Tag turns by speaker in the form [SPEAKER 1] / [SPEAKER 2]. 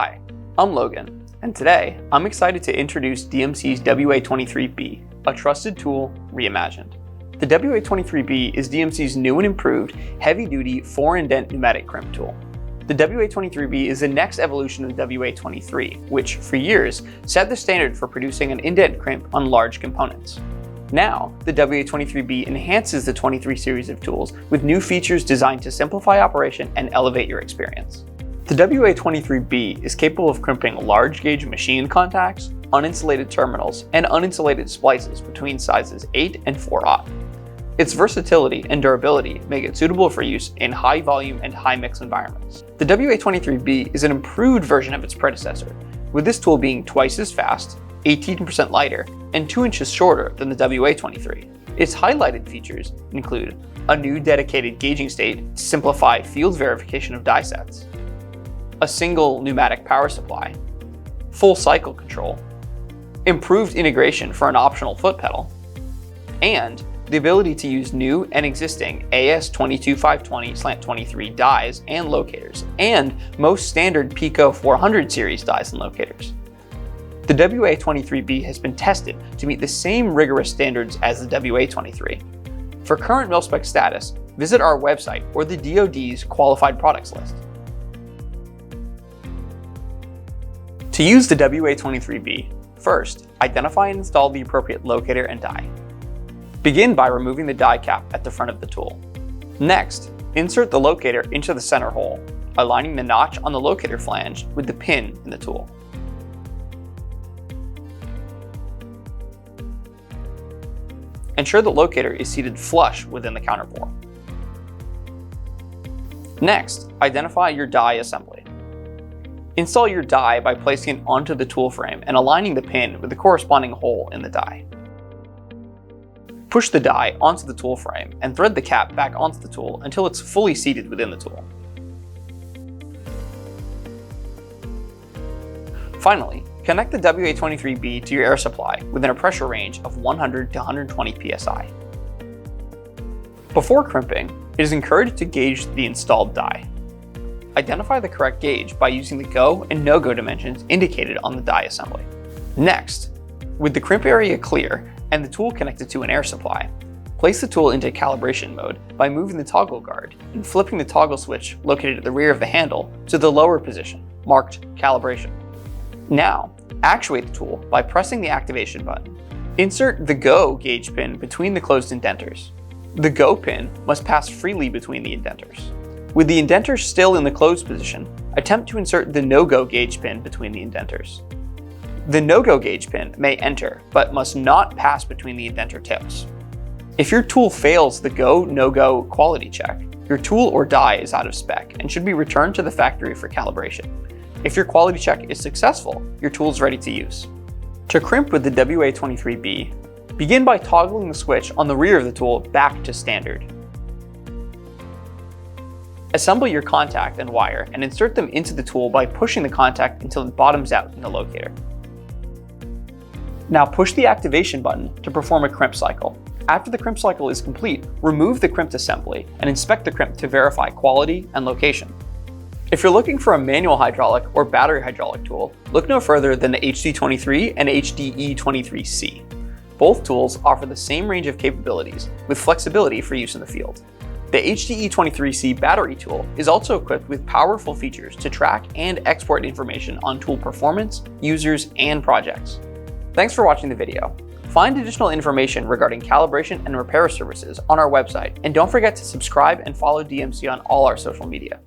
[SPEAKER 1] Hi, I'm Logan, and today I'm excited to introduce DMC's WA23B, a trusted tool reimagined. The WA23B is DMC's new and improved heavy-duty 4-indent pneumatic crimp tool. The WA23B is the next evolution of the WA23, which, for years, set the standard for producing an indent crimp on large components. Now, the WA23B enhances the 23 series of tools with new features designed to simplify operation and elevate your experience. The WA23B is capable of crimping large gauge machine contacts, uninsulated terminals, and uninsulated splices between sizes 8 and 4/0. Its versatility and durability make it suitable for use in high volume and high mix environments. The WA23B is an improved version of its predecessor, with this tool being twice as fast, 18% lighter, and 2 inches shorter than the WA23. Its highlighted features include a new dedicated gauging state to simplify field verification of die sets, a single pneumatic power supply, full cycle control, improved integration for an optional foot pedal, and the ability to use new and existing AS22520/23 dies and locators, and most standard Pico 400 series dies and locators. The WA23B has been tested to meet the same rigorous standards as the WA23. For current mil-spec status, visit our website or the DoD's qualified products list. To use the WA23B, first, identify and install the appropriate locator and die. Begin by removing the die cap at the front of the tool. Next, insert the locator into the center hole, aligning the notch on the locator flange with the pin in the tool. Ensure the locator is seated flush within the counterbore. Next, identify your die assembly. Install your die by placing it onto the tool frame and aligning the pin with the corresponding hole in the die. Push the die onto the tool frame and thread the cap back onto the tool until it's fully seated within the tool. Finally, connect the WA23B to your air supply within a pressure range of 100 to 120 psi. Before crimping, it is encouraged to gauge the installed die. Identify the correct gauge by using the go and no-go dimensions indicated on the die assembly. Next, with the crimp area clear and the tool connected to an air supply, place the tool into calibration mode by moving the toggle guard and flipping the toggle switch located at the rear of the handle to the lower position, marked calibration. Now, actuate the tool by pressing the activation button. Insert the go gauge pin between the closed indenters. The go pin must pass freely between the indenters. With the indenters still in the closed position, attempt to insert the no-go gauge pin between the indenters. The no-go gauge pin may enter, but must not pass between the indenter tips. If your tool fails the go/no-go quality check, your tool or die is out of spec and should be returned to the factory for calibration. If your quality check is successful, your tool is ready to use. To crimp with the WA23B, begin by toggling the switch on the rear of the tool back to standard. Assemble your contact and wire and insert them into the tool by pushing the contact until it bottoms out in the locator. Now push the activation button to perform a crimp cycle. After the crimp cycle is complete, remove the crimped assembly and inspect the crimp to verify quality and location. If you're looking for a manual hydraulic or battery hydraulic tool, look no further than the HD23 and HDE23C. Both tools offer the same range of capabilities with flexibility for use in the field. The HDE23C battery tool is also equipped with powerful features to track and export information on tool performance, users, and projects. Thanks for watching the video. Find additional information regarding calibration and repair services on our website, and don't forget to subscribe and follow DMC on all our social media.